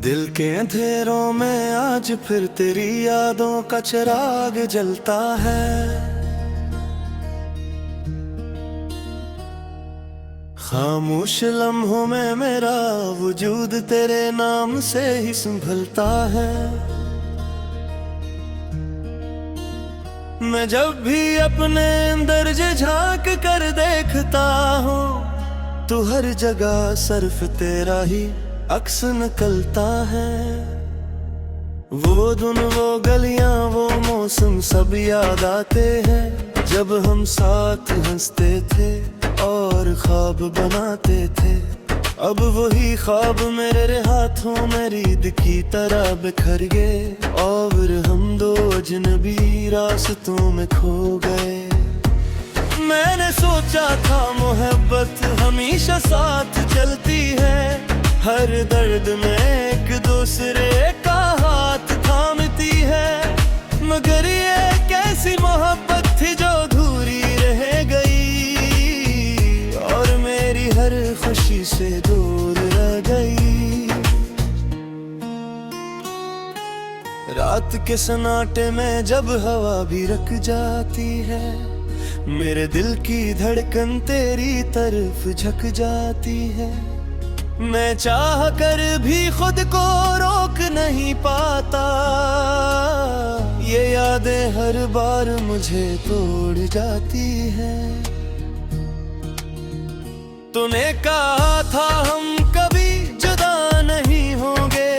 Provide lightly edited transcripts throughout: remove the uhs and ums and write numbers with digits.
दिल के अंधेरों में आज फिर तेरी यादों का चिराग जलता है। खामोश लम्हों में मेरा वजूद तेरे नाम से ही संभलता है। मैं जब भी अपने अंदर झांक कर देखता हूँ, तो हर जगह सिर्फ तेरा ही अक्स निकलता है। वो दिन वो गलियां वो मौसम सब याद आते हैं, जब हम साथ हंसते थे और ख्वाब बनाते थे। अब वही ख्वाब मेरे हाथों में रीत की तरह बिखर गए, और हम दो अजनबी रास्तों में खो गए। मैंने सोचा था मोहब्बत हमेशा साथ चलती है, हर दर्द में एक दूसरे का हाथ थामती है। मगर ये कैसी मोहब्बत थी जो अधूरी रह गई, और मेरी हर खुशी से दूर रह गई। रात के सन्नाटे में जब हवा भी रुक जाती है, मेरे दिल की धड़कन तेरी तरफ झुक जाती है। मैं चाह कर भी खुद को रोक नहीं पाता, ये यादें हर बार मुझे तोड़ जाती हैं। तूने कहा था हम कभी जुदा नहीं होंगे,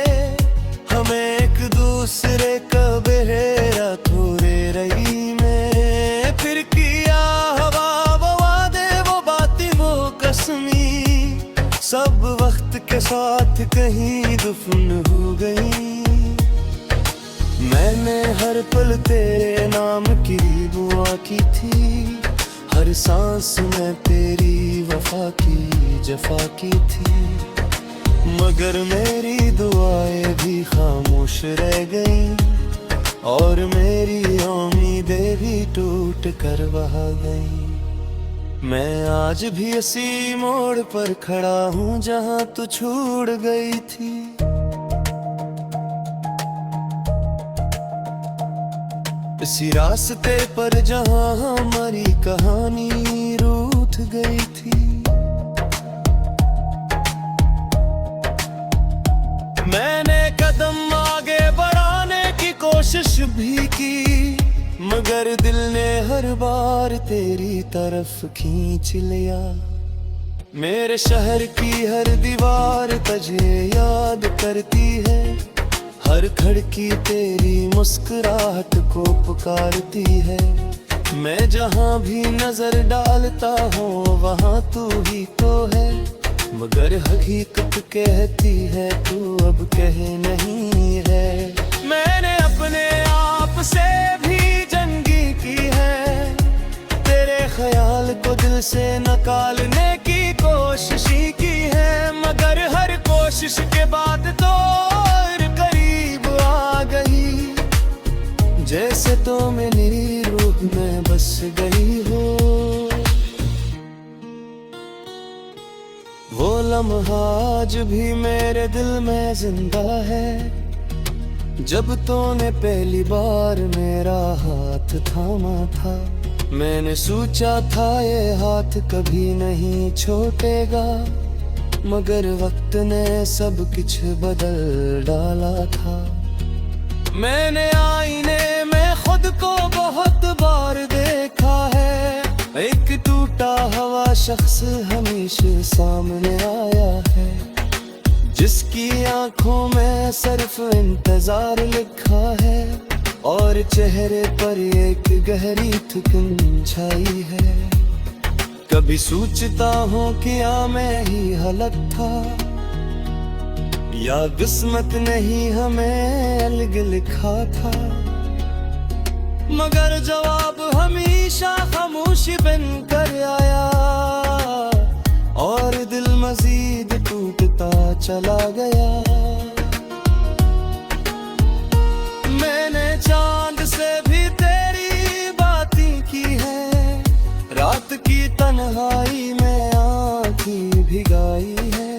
हमें एक दूसरे का बेरा थोड़े रही में। फिर किया हवा वो वादे वो बातें वो कसमी, सब वक्त के साथ कहीं दफन हो गई। मैंने हर पल तेरे नाम की दुआ की थी, हर सांस में तेरी वफा की जफा की थी। मगर मेरी दुआएं भी खामोश रह गईं, और मेरी उम्मीदें भी टूट कर बहा गईं। मैं आज भी इसी मोड़ पर खड़ा हूँ जहाँ तू छूट गई थी। इसी रास्ते पर जहाँ हमारी कहानी रूठ गई थी। मैंने कदम आगे बढ़ाने की कोशिश भी की, मगर दिल ने हर बार तेरी तरफ खींच लिया। मेरे शहर की हर दीवार तुझे याद करती है, हर खिड़की तेरी मुस्कुराहट को पुकारती है। मैं जहाँ भी नजर डालता हूँ वहाँ तू ही तो है, मगर हकीकत कहती है तू अब कह नहीं है। मैंने अपने आप से भी ख्याल को दिल से निकालने की कोशिश की है, मगर हर कोशिश के बाद तो और करीब आ गई, जैसे तो मेरी रूह में बस गई हो। वो लम्हा आज भी मेरे दिल में जिंदा है, जब तूने पहली बार मेरा हाथ थामा था। मैंने सोचा था ये हाथ कभी नहीं छूटेगा, मगर वक्त ने सब कुछ बदल डाला था। मैंने आईने में खुद को बहुत बार देखा है, एक टूटा हुआ शख्स हमेशा सामने आया है, जिसकी आंखों में सिर्फ इंतजार लिखा है, और चेहरे पर एक गहरी थकन छाई है। कभी सोचता हूँ कि मैं ही हलक था, या किस्मत नहीं हमें अलग लिखा था। मगर जवाब हमेशा खामोशी बन कर आया, और दिल मजीद टूटता चला गया। मैंने चांद से भी तेरी बातें की है, रात की तन्हाई में आँखें भिगाई है,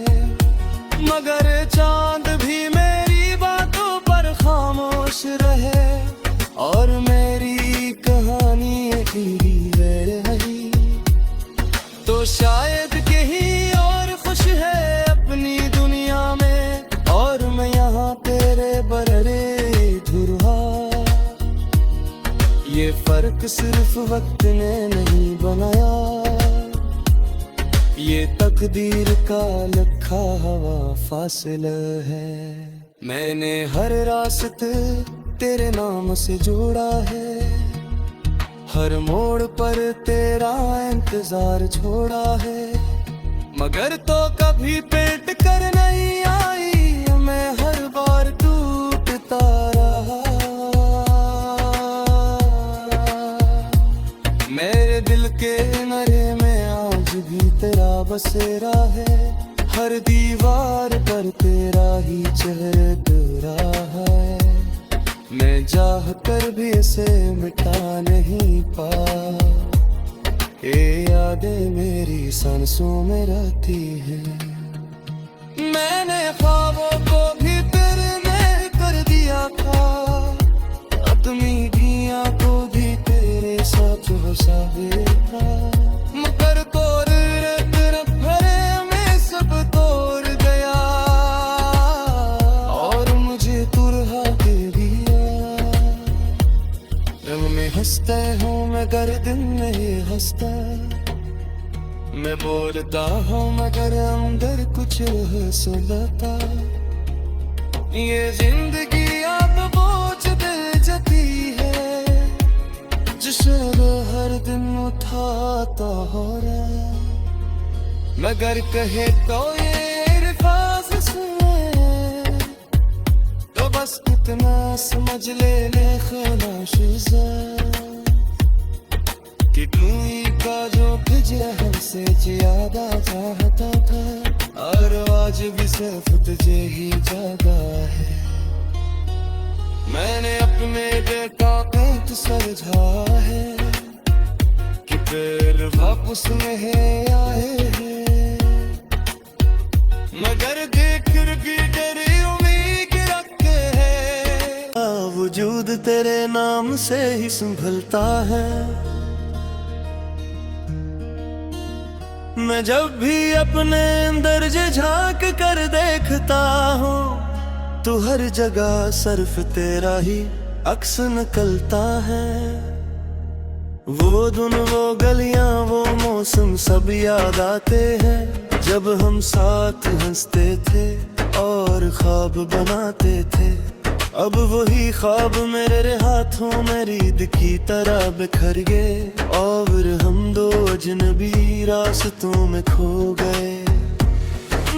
मगर चांद भी मेरी खुश रहे और मेरी कहानी यही रही, तो शायद कहीं और खुश है अपनी दुनिया में, और मैं यहाँ तेरे बररे धुरहा। ये फर्क सिर्फ वक्त ने नहीं बनाया, ये तकदीर का लिखा हुआ फासला है। मैंने हर रास्ते तेरे नाम से जोड़ा है, हर मोड़ पर तेरा इंतजार छोड़ा है, मगर तो कभी पेट कर नहीं आई, मैं हर बार टूटता रहा। मेरे दिल के नरे में आज भी तेरा बसेरा है, हर दीवार पर तेरा ही चेहरा है। मैं चाह कर भी इसे मिटा नहीं पा, ये यादें मेरी सांसों में रहती हैं। मैंने ख्वाबों को भी तेरे में कर दिया था, अपनी गिया को भी तेरे साथ हंसा था, मगर तोड़ भरे में सब तोड़ गया, और मुझे तुरहा के दिया। रंग में हंसते हूँ मगर दिन नहीं हंसता, मैं बोलता हूँ मगर अंदर कुछ सुलता। ये जिंदगी आप बोझ दे जाती है, जिसे हर दिन उठाता हो रहा, मगर कहे तो ये रिफाज सुने, तो बस इतना समझ ले खलाश कि कोई का जो तुझे हमसे ज्यादा चाहता था, और आज भी सिर्फ तुझे ही जागा है। मैंने अपने देखा पेट समझा है कि फिर वापस नहीं आए हैं, मगर देख भी तेरी उम्मीद रखे है। वजूद तेरे नाम से ही संभलता है, मैं जब भी अपने अंदर झांक कर देखता हूँ, तो हर जगह सिर्फ तेरा ही अक्स निकलता है। वो दिन वो गलियां वो मौसम सब याद आते हैं, जब हम साथ हंसते थे और ख्वाब बनाते थे। अब वही ख्वाब मेरे हाथों में रीत की तरह बिखर गए, और हम दो अजनबी रास्तों में खो गए।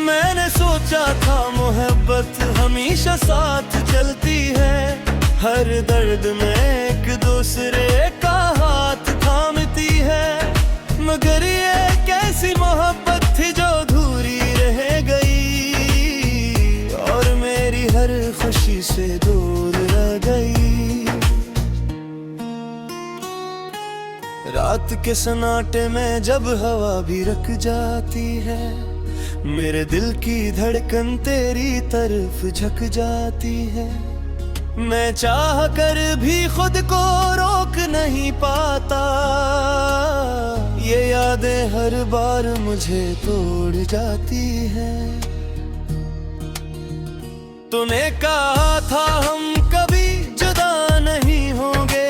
मैंने सोचा था मोहब्बत हमेशा साथ चलती है, हर दर्द में एक दूसरे का हाथ थामती है, मगर ये कैसी मोहब्बत थी जो अधूरी रह गई, और मेरी हर खुशी से दूर रह गई। रात के सन्नाटे में जब हवा भी रुक जाती है, मेरे दिल की धड़कन तेरी तरफ झक जाती है। मैं चाह कर भी खुद को रोक नहीं पाता, ये यादें हर बार मुझे तोड़ जाती हैं। तूने कहा था हम कभी जुदा नहीं होंगे,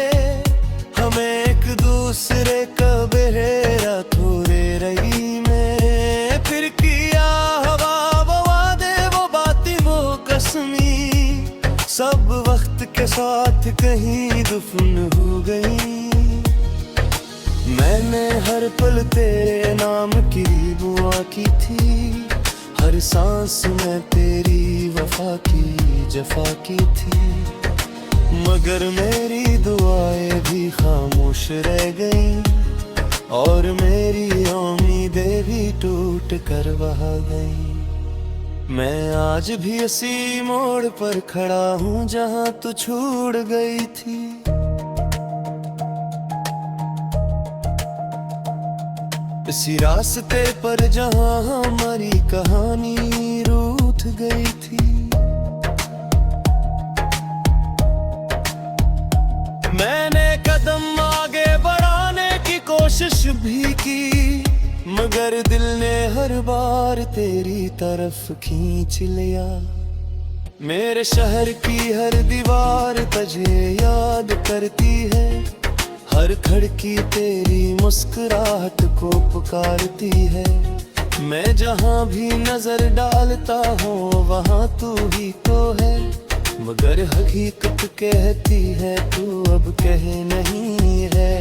हमें एक दूसरे का बहेरा थोड़े रही में, फिर किया हवा वो वादे वो बातें वो कसमी, सब वक्त के साथ कहीं दफन हो गई। मैंने हर पल तेरे नाम की दुआ की थी, हर सांस में तेरी वफा की जफा की थी, मगर मेरी दुआएं भी खामोश रह गईं, और मेरी उम्मीदें भी टूट कर बहा गईं। मैं आज भी इसी मोड़ पर खड़ा हूँ जहाँ तू छूट गई थी। इसी रास्ते पर जहाँ हमारी कहानी रूठ गई थी। कोशिश भी की, मगर दिल ने हर बार तेरी तरफ खींच लिया। मेरे शहर की हर दीवार तुझे याद करती है, हर खिड़की तेरी मुस्कुराहट को पुकारती है। मैं जहाँ भी नजर डालता हूँ वहाँ तू ही तो है, मगर हकीकत कहती है तू अब कह नहीं है।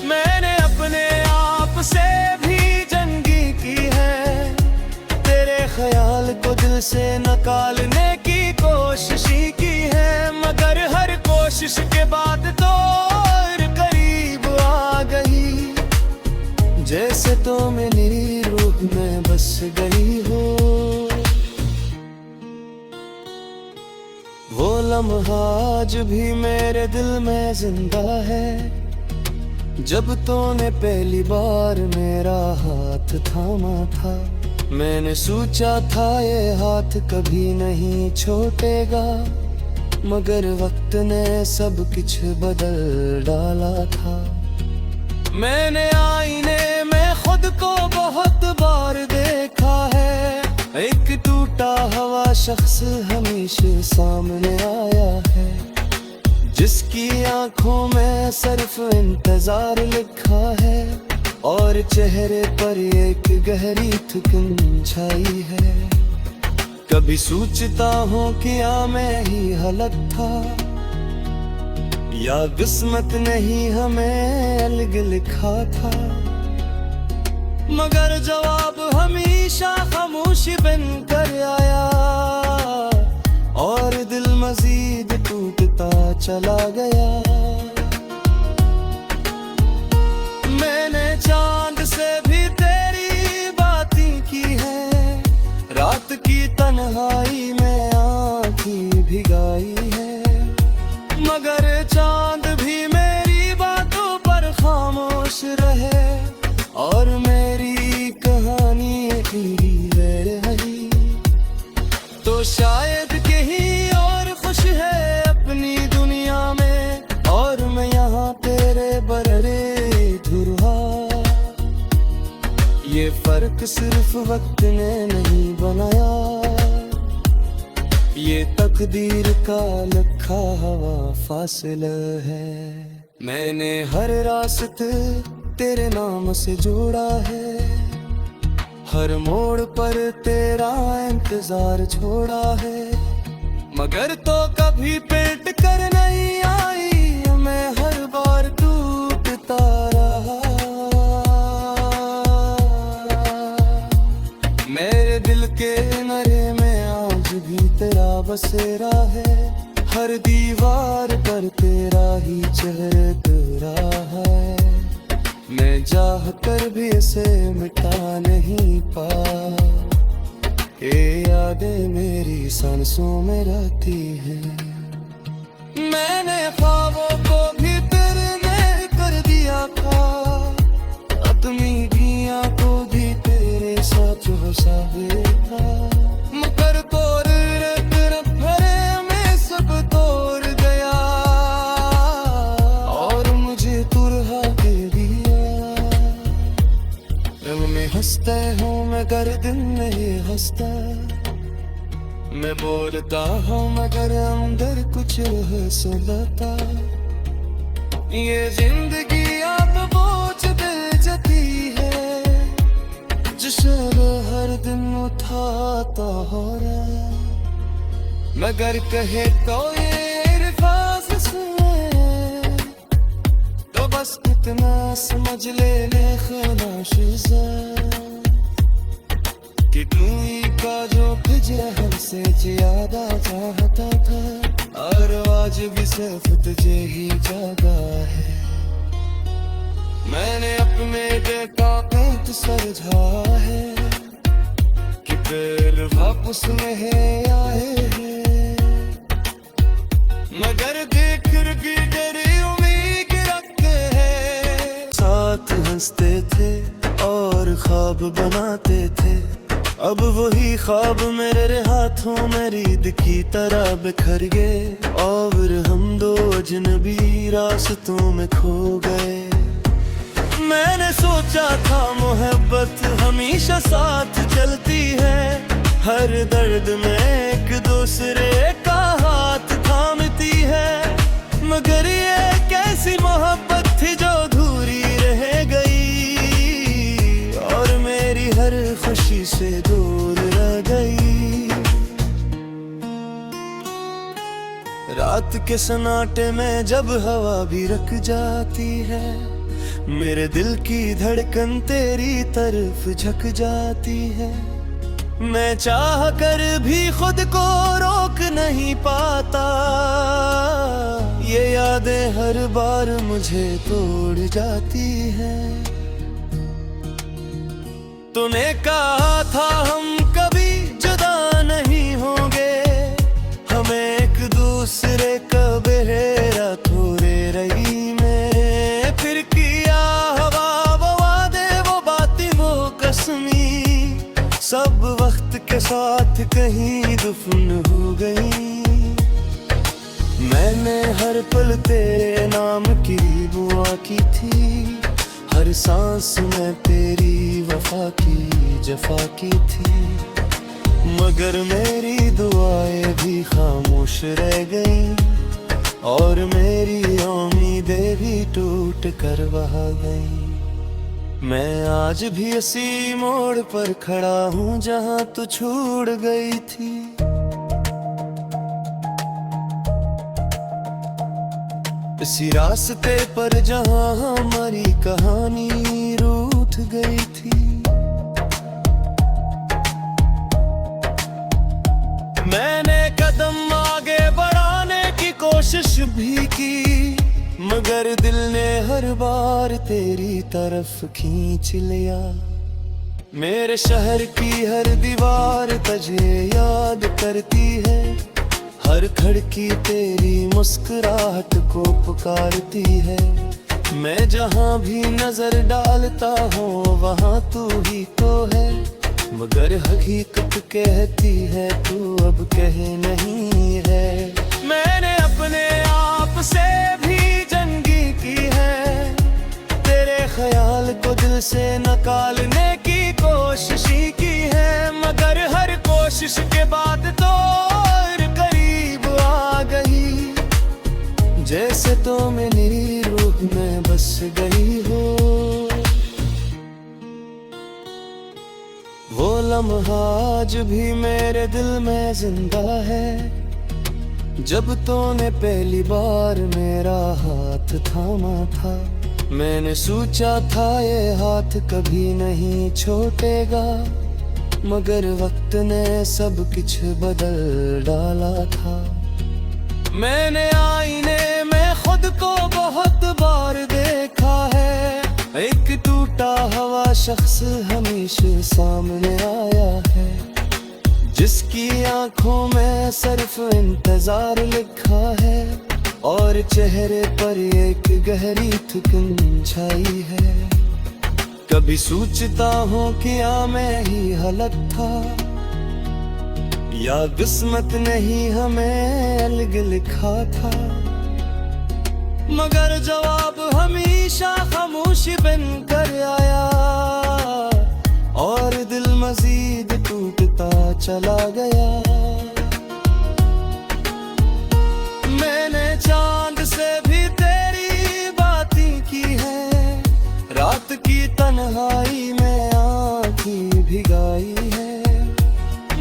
मैंने अपने आप से भी जंगी की है, तेरे ख्याल को दिल से निकालने की कोशिश की है, मगर हर कोशिश के बाद तो और करीब आ गई, जैसे तो मेरी रूह में बस गई हो। वो लम्हा आज भी मेरे दिल में जिंदा है, जब तूने पहली बार मेरा हाथ थामा था। मैंने सोचा था ये हाथ कभी नहीं छूटेगा, मगर वक्त ने सब कुछ बदल डाला था। मैंने आईने में खुद को बहुत बार देखा है, एक टूटा हुआ शख्स हमेशा सामने आया है, जिसकी आंखों में सिर्फ इंतजार लिखा है और चेहरे पर एक गहरी थकन छाई है। कभी सोचता हूँ क्या मैं ही गलत था, या किस्मत नहीं हमें अलग लिखा था, मगर जवाब हमेशा खामोशी बनकर आया और दिल मजीद टूटता चला गया। मैंने चांद से भी तेरी बातें की है, रात की तन्हाई में आँखें भिगाई है, मगर चांद भी मेरी बातों पर खामोश रहे और मेरी कहानी अकेली रह रही। तो शायद कहीं और खुश है अपनी दुनिया में, और मैं यहाँ तेरे बररे धुरहा। ये फर्क सिर्फ वक्त ने नहीं बनाया, ये तकदीर का लिखा हुआ फासला है। मैंने हर रास्ते तेरे नाम से जोड़ा है, हर मोड़ पर तेरा इंतजार छोड़ा है, मगर तो कभी पेट कर नहीं आई, मैं हर बार टूटता रहा। मेरे दिल के नरे में आज भी तेरा बसेरा है, हर दीवार पर तेरा ही चेहरा रहा है। मैं चाह कर भी इसे मिटा नहीं पा, ये यादें मेरी सांसों में रहती हैं। मैंने ख्वाबों को भी तेरे में कर दिया था, अपनी गिया को भी तेरे साथ हंसाए था, मगर तोड़ भरे में सब तोड़ गया और मुझे तुरहा दे दिया। रंग में हंसते हूँ मगर दिल नहीं हंसता, मैं बोलता हूँ मगर अंदर कुछ सुनाता। ये जिंदगी आप बोझ दे जाती है, जिसे हर दिन उठाता हो रहा, मगर कहे तो ये इल्फाज सुने, तो बस इतना समझ ले खुदा कि तू ही का जो तुझे हमसे ज्यादा चाहता था, और आज भी सिर्फ तुझे ही जागा है। मैंने अपने देखा पेट सरझा है कि फिर वापस नहीं आए हैं, मगर देख के तेरी उम्मीद रखते हैं। साथ हंसते थे और ख्वाब बनाते थे, अब वही ख्वाब मेरे हाथों में रीत की तरह बिखर गए, और हम दो अजनबी रास्तों में खो गए। मैंने सोचा था मोहब्बत हमेशा साथ चलती है, हर दर्द में एक दूसरे का हाथ थामती है। मगर ये कैसी मोहब्बत थी जो अधूरी रह गई, और मेरी हर खुशी से दूर रह गई। रात के सन्नाटे में जब हवा भी रुक जाती है, मेरे दिल की धड़कन तेरी तरफ झुक जाती है। मैं चाह कर भी खुद को रोक नहीं पाता, ये यादें हर बार मुझे तोड़ जाती है। तूने कहा था हम कभी जुदा नहीं होंगे, हमें एक दूसरे का बेहरा थोड़े रही में। फिर किया हवा वो वादे, वो बातें, वो कसमी, सब वक्त के साथ कहीं दफन हो गई। मैंने हर पल तेरे नाम की दुआ की थी, हर सांस में तेरी वफा की जफा की थी। मगर मेरी दुआएं भी खामोश रह गईं, और मेरी उम्मीदें भी टूट कर बहा गईं। मैं आज भी इसी मोड़ पर खड़ा हूँ जहाँ तू छूट गई थी। इसी रास्ते पर जहाँ हमारी कहानी रूठ गई थी। मैंने कदम आगे बढ़ाने की कोशिश भी की, मगर दिल ने हर बार तेरी तरफ खींच लिया। मेरे शहर की हर दीवार तुझे याद करती है, हर खिड़की तेरी मुस्कुराहट को पुकारती है। मैं जहाँ भी नजर डालता हूँ वहाँ तू ही तो है, मगर हकीकत कहती है तू अब कह नहीं है। मैंने अपने आप से भी जंगी की है, तेरे ख्याल को दिल से निकालने की कोशिश की है। मगर हर कोशिश के बाद तो और करीब आ गई, जैसे तो मेरी रूह में बस गई हो। वो लम्हा आज भी मेरे दिल में जिंदा है, जब तूने पहली बार मेरा हाथ थामा था। मैंने सोचा था ये हाथ कभी नहीं छूटेगा, मगर वक्त ने सब कुछ बदल डाला था। मैंने आईने में खुद को बहुत बार देखा है, एक टूटा हुआ शख्स हमेशा सामने आया है, जिसकी आंखों में सिर्फ इंतजार लिखा है, और चेहरे पर एक गहरी थकन छाई है। कभी सोचता हूँ क्या मैं ही गलत था, या किस्मत नहीं हमें अलग लिखा था। मगर जवाब हमेशा खामोशी बन कर आया, और दिल मजीद टूटता चला गया। मैंने चांद से भी तेरी बातें की है, रात की तन्हाई में आँखें भिगाई है।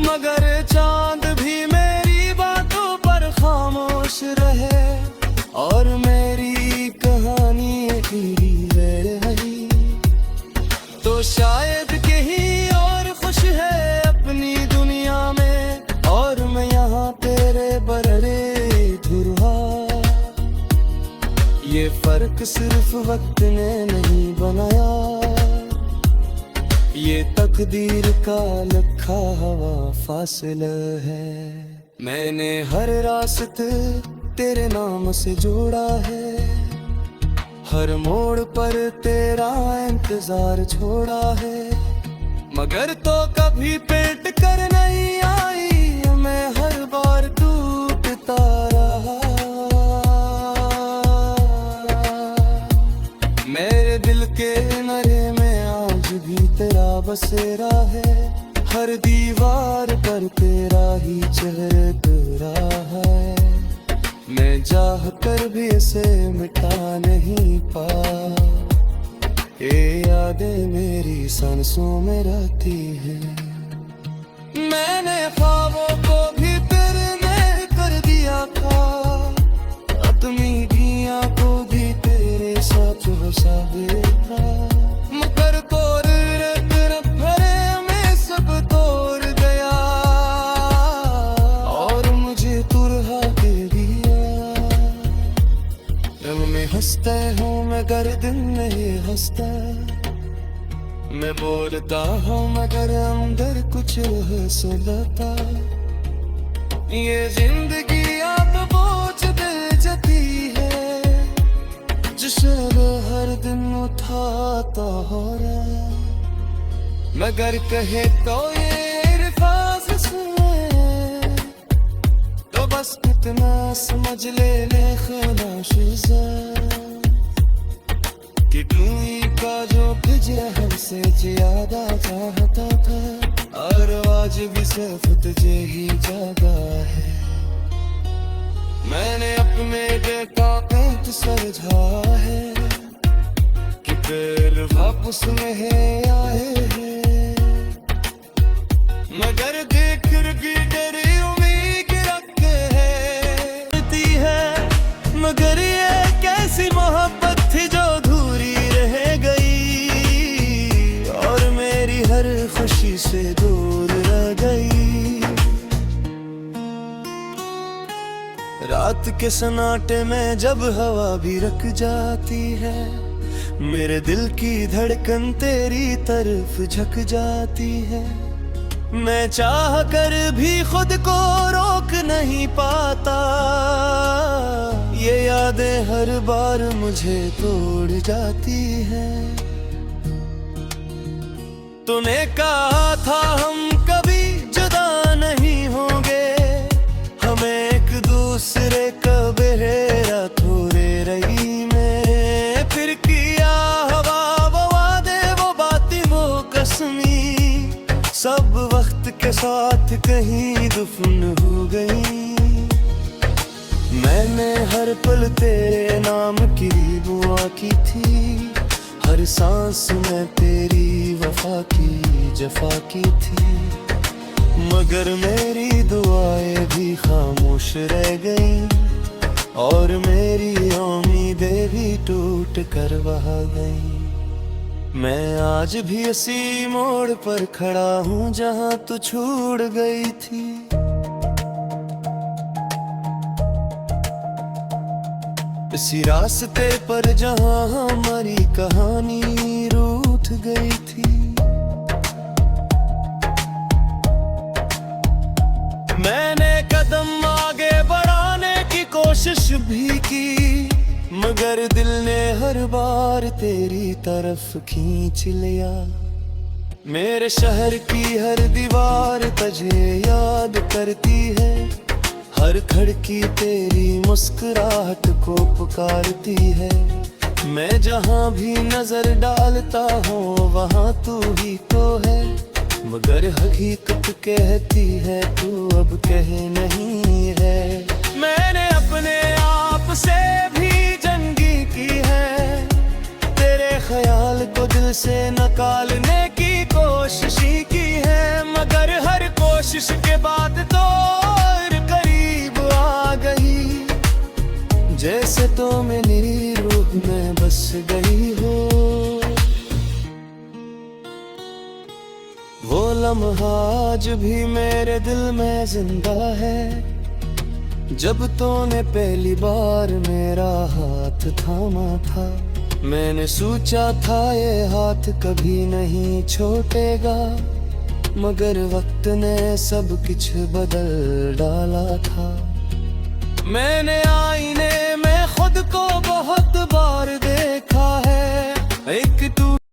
मगर चांद भी मेरी बातों पर खामोश रहे, और मेरी कहानी अकेली रह गई। तो शायद कहीं और खुश है अपनी दुनिया में, और मैं यहाँ तेरे बररे धुरहा। ये फर्क सिर्फ वक्त ने नहीं बनाया, ये तकदीर का लिखा हुआ फासला है। मैंने हर रास्ते तेरे नाम से जोड़ा है, हर मोड़ पर तेरा इंतजार छोड़ा है। मगर तो कभी पेट कर नहीं आई, मैं हर बार टूटता रहा। मेरे दिल के पर तेरा ही चेहरा है। मैं चाह कर भी इसे मिटा नहीं पा, ये यादें मेरी सांसों में रहती हैं। मैंने ख्वाबों को भी तेरे में कर दिया था, अपनी गियां को भी तेरे साथ हंसा था। मगर तोड़ भरे में सब तोड़ गया, और मुझे तुरहा दे दिया। रब में हंसते हूँ मगर दिल नहीं हंसता, मैं बोलता हूँ मगर अंदर कुछ सुलता। ये जिंदगी आप बोझ दे जाती है, जिसे हर दिन उठाता हो रहा। मगर कहे तो ये अल्फाज सुने, तो बस इतना समझ ले खलाशुज़ा कि कोई का जो हिजरा हमसे ज्यादा चाहता था, और आज भी सिर्फ तुझे ही जागा है। मैंने अपने देखा पेट समझा है कि दिल वापस में आए हैं, मगर देख भी तेरी उम्मीद रखे है। मगर ये कैसी मोहब्बत थी जो अधूरी रह गई, और मेरी हर खुशी से दूर रह गई। रात के सन्नाटे में जब हवा भी रुक जाती है, मेरे दिल की धड़कन तेरी तरफ झुक जाती है। मैं चाह कर भी खुद को रोक नहीं पाता, ये यादें हर बार मुझे तोड़ जाती हैं। तूने कहा था हम कभी जुदा नहीं होंगे, हमें एक दूसरे का बहेरा थोड़े रही में। फिर किया हवा वो वादे, वो बातें, वो कसमी, सब वक्त के साथ कहीं दफन हो गई। मैंने हर पल तेरे नाम की दुआ की थी, हर सांस में तेरी वफा की जफा की थी। मगर मेरी दुआएं भी खामोश रह गईं, और मेरी उम्मीदें भी टूट कर बह गईं। मैं आज भी इसी मोड़ पर खड़ा हूँ जहाँ तू छूट गई थी। इसी रास्ते पर जहाँ हमारी कहानी रूठ गई थी। मैंने कदम आगे बढ़ाने की कोशिश भी की, मगर दिल ने हर बार तेरी तरफ खींच लिया। मेरे शहर की हर दीवार तुझे याद करती है, हर खिड़की तेरी मुस्कुराहट को पुकारती है। मैं जहाँ भी नजर डालता हूँ वहाँ तू ही तो है, मगर हकीकत कहती है तू अब कह नहीं है। मैंने अपने आप से भी जंगी की है, तेरे ख्याल को दिल से निकालने की कोशिश की है। मगर हर कोशिश के बाद तो और करीब आ गई, जैसे तो मेरी रूह में बस गई हो। वो लम्हा आज भी मेरे दिल में जिंदा है, जब तूने पहली बार मेरा हाथ थामा था। मैंने सोचा था ये हाथ कभी नहीं छूटेगा, मगर वक्त ने सब कुछ बदल डाला था। मैंने